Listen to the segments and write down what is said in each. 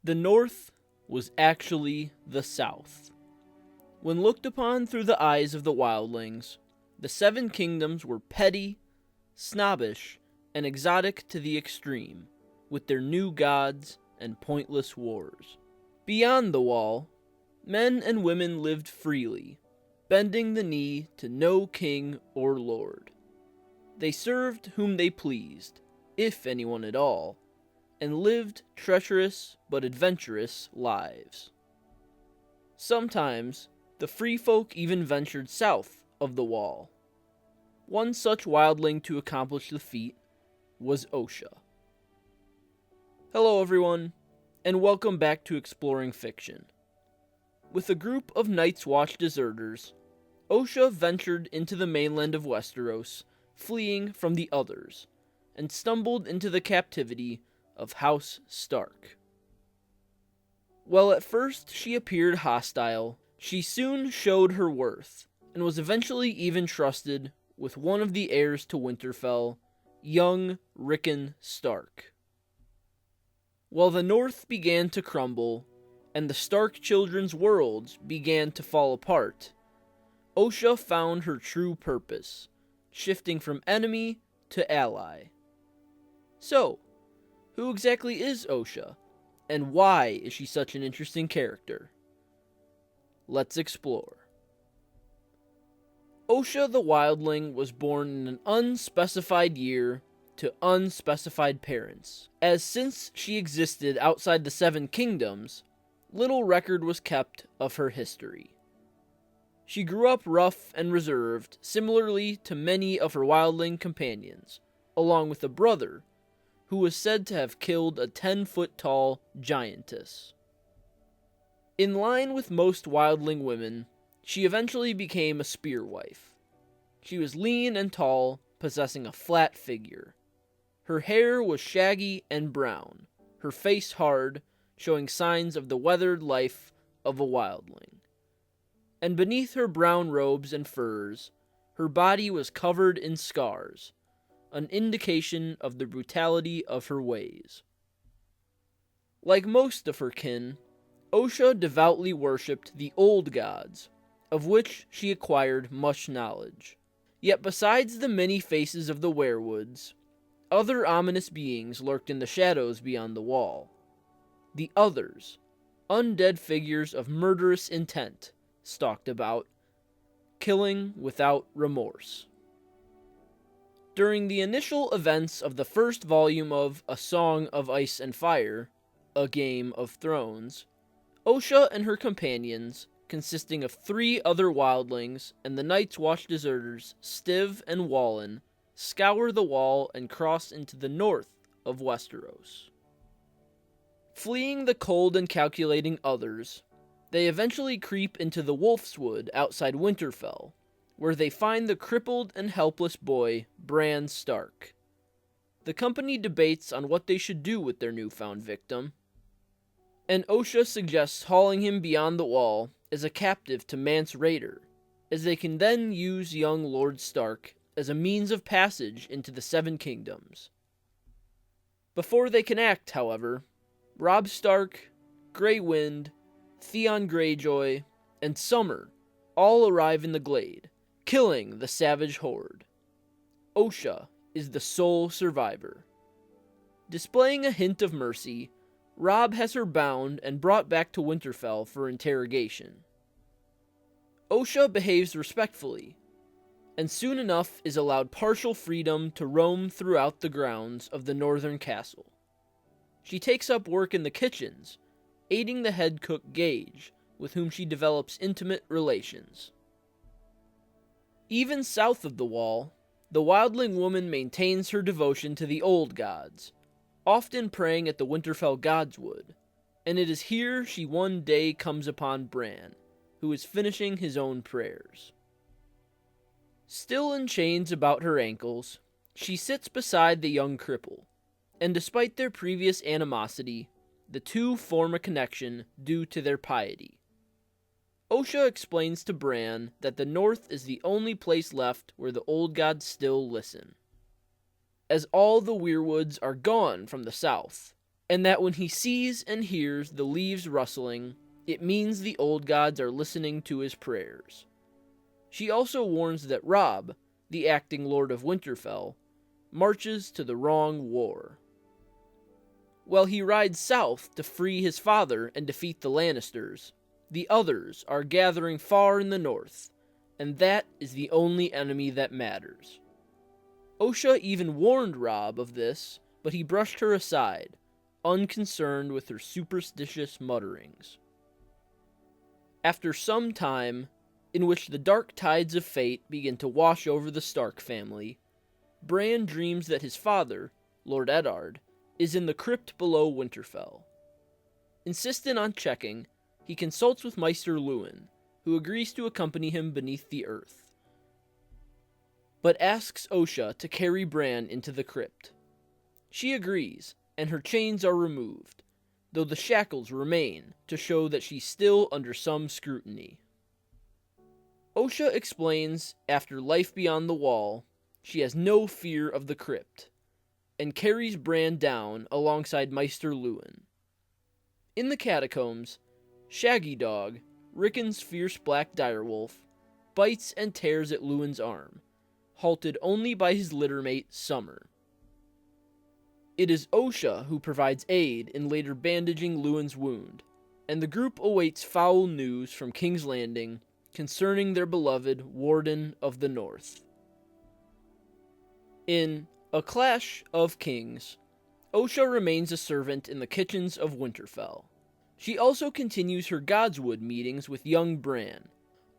The North was actually the South. When looked upon through the eyes of the wildlings, the Seven Kingdoms were petty, snobbish, and exotic to the extreme, with their new gods and pointless wars. Beyond the wall, men and women lived freely, bending the knee to no king or lord. They served whom they pleased, if anyone at all, and lived treacherous but adventurous lives. Sometimes, the free folk even ventured south of the wall. One such wildling to accomplish the feat was Osha. Hello everyone, and welcome back to Exploring Fiction. With a group of Night's Watch deserters, Osha ventured into the mainland of Westeros, fleeing from the others, and stumbled into the captivity of House Stark. While at first she appeared hostile, she soon showed her worth, and was eventually even trusted with one of the heirs to Winterfell, young Rickon Stark. While the North began to crumble, and the Stark children's worlds began to fall apart, Osha found her true purpose, shifting from enemy to ally. So, who exactly is Osha, and why is she such an interesting character? Let's explore. Osha the Wildling was born in an unspecified year to unspecified parents, as since she existed outside the Seven Kingdoms, little record was kept of her history. She grew up rough and reserved, similarly to many of her wildling companions, along with a brother, who was said to have killed a 10-foot-tall giantess. In line with most wildling women, she eventually became a spear wife. She was lean and tall, possessing a flat figure. Her hair was shaggy and brown, her face hard, showing signs of the weathered life of a wildling. And beneath her brown robes and furs, her body was covered in scars, an indication of the brutality of her ways. Like most of her kin, Osha devoutly worshipped the old gods, of which she acquired much knowledge. Yet besides the many faces of the werewoods, other ominous beings lurked in the shadows beyond the wall. The others, undead figures of murderous intent, stalked about, killing without remorse. During the initial events of the first volume of A Song of Ice and Fire, A Game of Thrones, Osha and her companions, consisting of 3 other wildlings and the Night's Watch deserters Stiv and Wallen, scour the wall and cross into the north of Westeros. Fleeing the cold and calculating others, they eventually creep into the Wolf's Wood outside Winterfell, where they find the crippled and helpless boy, Bran Stark. The company debates on what they should do with their newfound victim, and Osha suggests hauling him beyond the wall as a captive to Mance Rayder, as they can then use young Lord Stark as a means of passage into the Seven Kingdoms. Before they can act, however, Robb Stark, Grey Wind, Theon Greyjoy, and Summer all arrive in the glade, killing the savage horde. Osha is the sole survivor. Displaying a hint of mercy, Robb has her bound and brought back to Winterfell for interrogation. Osha behaves respectfully, and soon enough is allowed partial freedom to roam throughout the grounds of the northern castle. She takes up work in the kitchens, aiding the head cook Gage, with whom she develops intimate relations. Even south of the wall, the wildling woman maintains her devotion to the old gods, often praying at the Winterfell Godswood, and it is here she one day comes upon Bran, who is finishing his own prayers. Still in chains about her ankles, she sits beside the young cripple, and despite their previous animosity, the two form a connection due to their piety. Osha explains to Bran that the North is the only place left where the old gods still listen, as all the weirwoods are gone from the South, and that when he sees and hears the leaves rustling, it means the old gods are listening to his prayers. She also warns that Robb, the acting Lord of Winterfell, marches to the wrong war. While he rides south to free his father and defeat the Lannisters, the others are gathering far in the north, and that is the only enemy that matters. Osha even warned Robb of this, but he brushed her aside, unconcerned with her superstitious mutterings. After some time, in which the dark tides of fate begin to wash over the Stark family, Bran dreams that his father, Lord Eddard, is in the crypt below Winterfell. Insistent on checking, he consults with Maester Luwin, who agrees to accompany him beneath the earth, but asks Osha to carry Bran into the crypt. She agrees, and her chains are removed, though the shackles remain to show that she's still under some scrutiny. Osha explains after life beyond the wall, she has no fear of the crypt, and carries Bran down alongside Maester Luwin. In the catacombs, Shaggy Dog, Rickon's fierce black direwolf, bites and tears at Luwin's arm, halted only by his littermate Summer. It is Osha who provides aid in later bandaging Luwin's wound, and the group awaits foul news from King's Landing concerning their beloved Warden of the North. In A Clash of Kings, Osha remains a servant in the kitchens of Winterfell. She also continues her Godswood meetings with young Bran,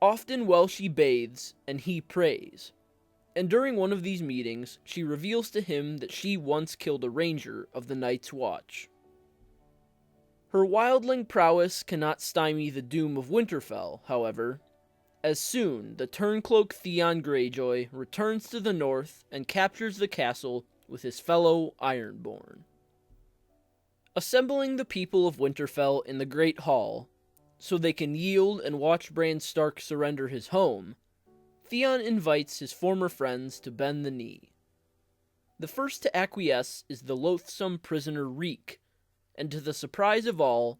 often while she bathes and he prays, and during one of these meetings she reveals to him that she once killed a ranger of the Night's Watch. Her wildling prowess cannot stymie the doom of Winterfell, however, as soon the Turncloak Theon Greyjoy returns to the north and captures the castle with his fellow Ironborn. Assembling the people of Winterfell in the Great Hall, so they can yield and watch Bran Stark surrender his home, Theon invites his former friends to bend the knee. The first to acquiesce is the loathsome prisoner Reek, and to the surprise of all,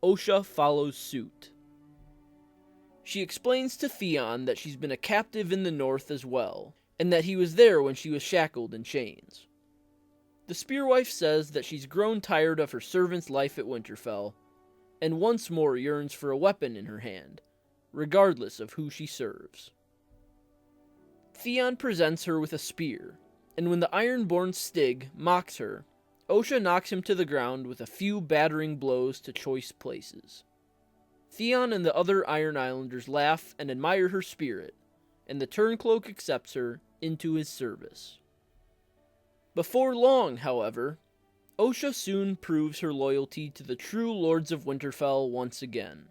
Osha follows suit. She explains to Theon that she's been a captive in the north as well, and that he was there when she was shackled in chains. The Spearwife says that she's grown tired of her servant's life at Winterfell, and once more yearns for a weapon in her hand, regardless of who she serves. Theon presents her with a spear, and when the Ironborn Stig mocks her, Osha knocks him to the ground with a few battering blows to choice places. Theon and the other Iron Islanders laugh and admire her spirit, and the Turncloak accepts her into his service. Before long, however, Osha soon proves her loyalty to the true Lords of Winterfell once again.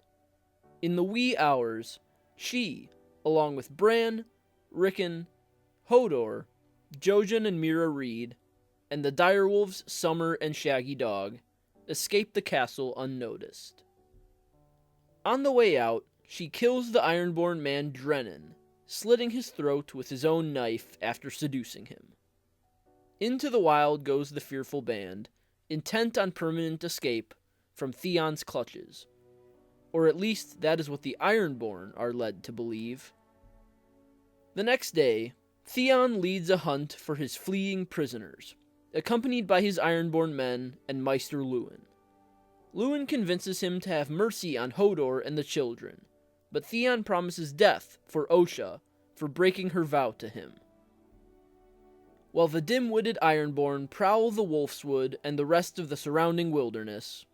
In the wee hours, she, along with Bran, Rickon, Hodor, Jojen and Mira Reed, and the direwolves Summer and Shaggy Dog, escape the castle unnoticed. On the way out, she kills the Ironborn man Drennan, slitting his throat with his own knife after seducing him. Into the wild goes the fearful band, intent on permanent escape from Theon's clutches. Or at least that is what the Ironborn are led to believe. The next day, Theon leads a hunt for his fleeing prisoners, accompanied by his Ironborn men and Maester Luwin. Luwin convinces him to have mercy on Hodor and the children, but Theon promises death for Osha for breaking her vow to him. While the dim-witted Ironborn prowl the Wolfswood and the rest of the surrounding wilderness,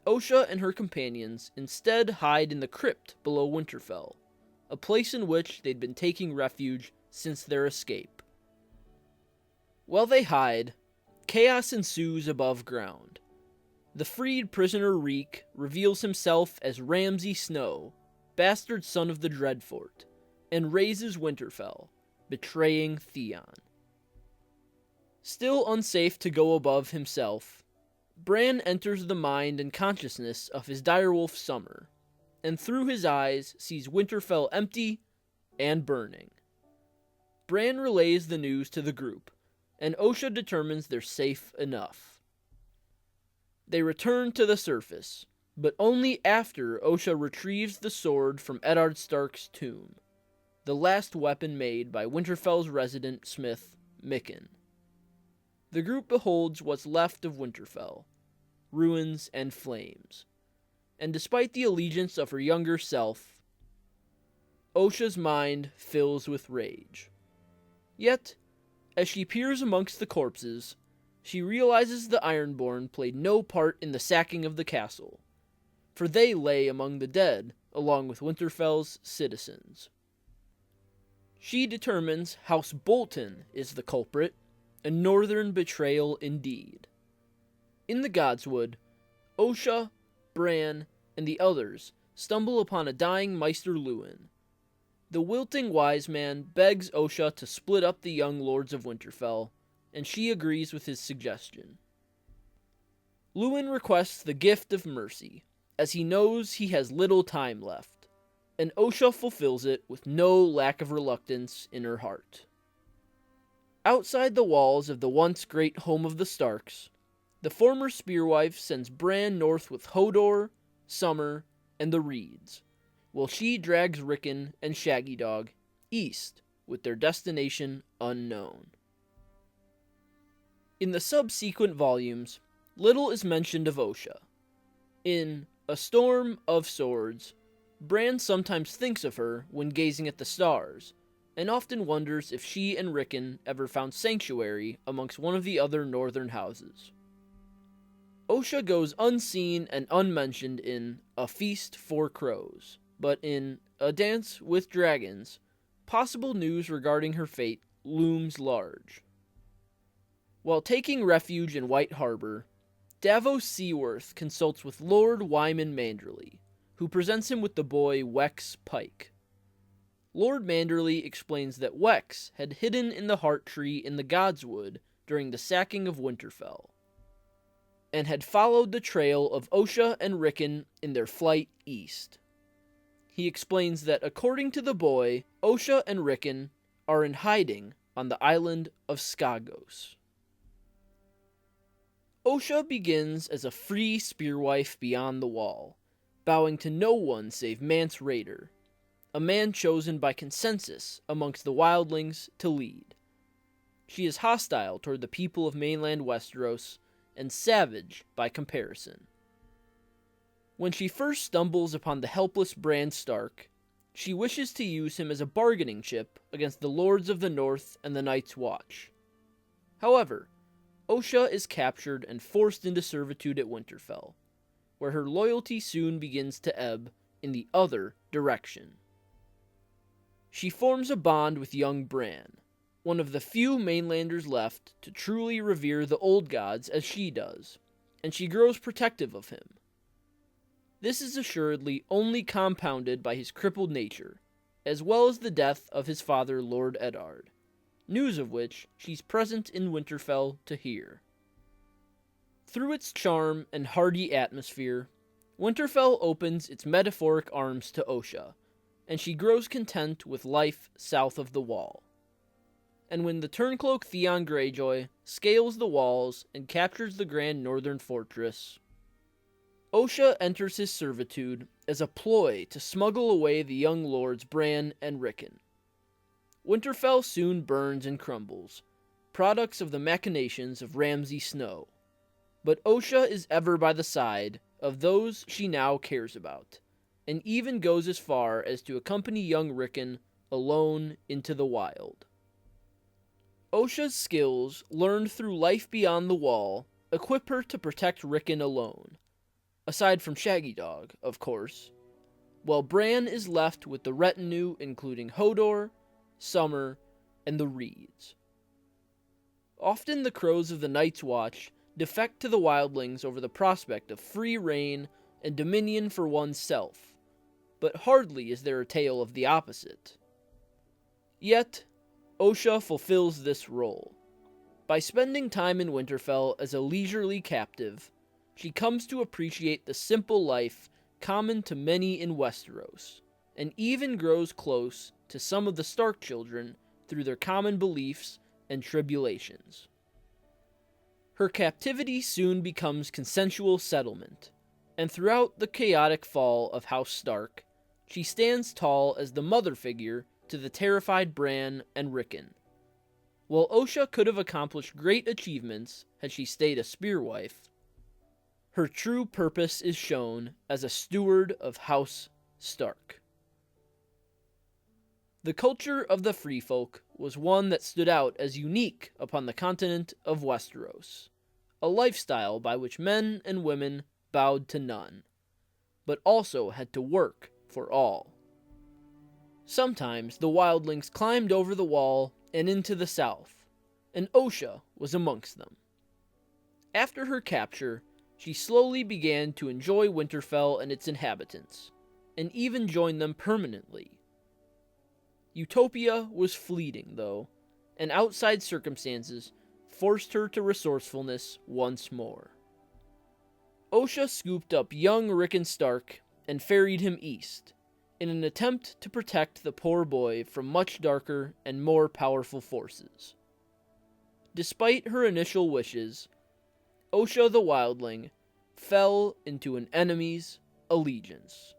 Osha and her companions instead hide in the crypt below Winterfell, a place in which they'd been taking refuge since their escape. While they hide, chaos ensues above ground. The freed prisoner Reek reveals himself as Ramsay Snow, bastard son of the Dreadfort, and raises Winterfell, betraying Theon. Still unsafe to go above himself, Bran enters the mind and consciousness of his direwolf Summer, and through his eyes sees Winterfell empty and burning. Bran relays the news to the group, and Osha determines they're safe enough. They return to the surface, but only after Osha retrieves the sword from Eddard Stark's tomb, the last weapon made by Winterfell's resident smith, Mikken. The group beholds what's left of Winterfell, ruins and flames, and despite the allegiance of her younger self, Osha's mind fills with rage. Yet, as she peers amongst the corpses, she realizes the Ironborn played no part in the sacking of the castle, for they lay among the dead along with Winterfell's citizens. She determines House Bolton is the culprit, a northern betrayal indeed. In the Godswood, Osha, Bran, and the others stumble upon a dying Maester Luwin. The wilting wise man begs Osha to split up the young lords of Winterfell, and she agrees with his suggestion. Luwin requests the gift of mercy, as he knows he has little time left, and Osha fulfills it with no lack of reluctance in her heart. Outside the walls of the once great home of the Starks, the former Spearwife sends Bran north with Hodor, Summer, and the Reeds, while she drags Rickon and Shaggy Dog east with their destination unknown. In the subsequent volumes, little is mentioned of Osha. In A Storm of Swords, Bran sometimes thinks of her when gazing at the stars, and often wonders if she and Rickon ever found sanctuary amongst one of the other northern houses. Osha goes unseen and unmentioned in A Feast for Crows, but in A Dance with Dragons, possible news regarding her fate looms large. While taking refuge in White Harbor, Davos Seaworth consults with Lord Wyman Manderly, who presents him with the boy Wex Pike. Lord Manderly explains that Wex had hidden in the Heart Tree in the Godswood during the sacking of Winterfell, and had followed the trail of Osha and Rickon in their flight east. He explains that according to the boy, Osha and Rickon are in hiding on the island of Skagos. Osha begins as a free spearwife beyond the wall, bowing to no one save Mance Rayder, a man chosen by consensus amongst the wildlings to lead. She is hostile toward the people of mainland Westeros, and savage by comparison. When she first stumbles upon the helpless Bran Stark, she wishes to use him as a bargaining chip against the Lords of the North and the Night's Watch. However, Osha is captured and forced into servitude at Winterfell, where her loyalty soon begins to ebb in the other direction. She forms a bond with young Bran, one of the few mainlanders left to truly revere the old gods as she does, and she grows protective of him. This is assuredly only compounded by his crippled nature, as well as the death of his father Lord Eddard, news of which she's present in Winterfell to hear. Through its charm and hardy atmosphere, Winterfell opens its metaphoric arms to Osha, and she grows content with life south of the Wall. And when the Turncloak Theon Greyjoy scales the walls and captures the Grand Northern Fortress, Osha enters his servitude as a ploy to smuggle away the young lords Bran and Rickon. Winterfell soon burns and crumbles, products of the machinations of Ramsay Snow, but Osha is ever by the side of those she now cares about, and even goes as far as to accompany young Rickon alone into the wild. Osha's skills, learned through life beyond the wall, equip her to protect Rickon alone, aside from Shaggy Dog, of course, while Bran is left with the retinue including Hodor, Summer, and the Reeds. Often the crows of the Night's Watch defect to the wildlings over the prospect of free reign and dominion for oneself, but hardly is there a tale of the opposite. Yet, Osha fulfills this role. By spending time in Winterfell as a leisurely captive, she comes to appreciate the simple life common to many in Westeros, and even grows close to some of the Stark children through their common beliefs and tribulations. Her captivity soon becomes consensual settlement, and throughout the chaotic fall of House Stark, she stands tall as the mother figure to the terrified Bran and Rickon. While Osha could have accomplished great achievements had she stayed a spearwife, her true purpose is shown as a steward of House Stark. The culture of the Free Folk was one that stood out as unique upon the continent of Westeros, a lifestyle by which men and women bowed to none, but also had to work for all. Sometimes the wildlings climbed over the wall and into the south, and Osha was amongst them. After her capture, she slowly began to enjoy Winterfell and its inhabitants, and even joined them permanently. Utopia was fleeting, though, and outside circumstances forced her to resourcefulness once more. Osha scooped up young Rickon Stark and ferried him east, in an attempt to protect the poor boy from much darker and more powerful forces. Despite her initial wishes, Osha the wildling fell into an enemy's allegiance.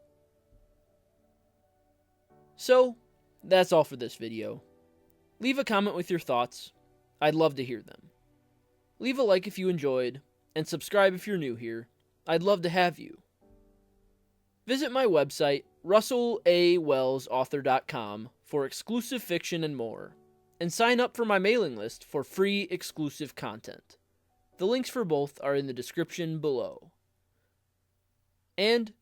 So, that's all for this video. Leave a comment with your thoughts. I'd love to hear them. Leave a like if you enjoyed, and subscribe if you're new here. I'd love to have you. Visit my website, russelawellsauthor.com, for exclusive fiction and more, and sign up for my mailing list for free exclusive content. The links for both are in the description below. And,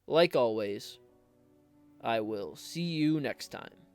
like always, I will see you next time.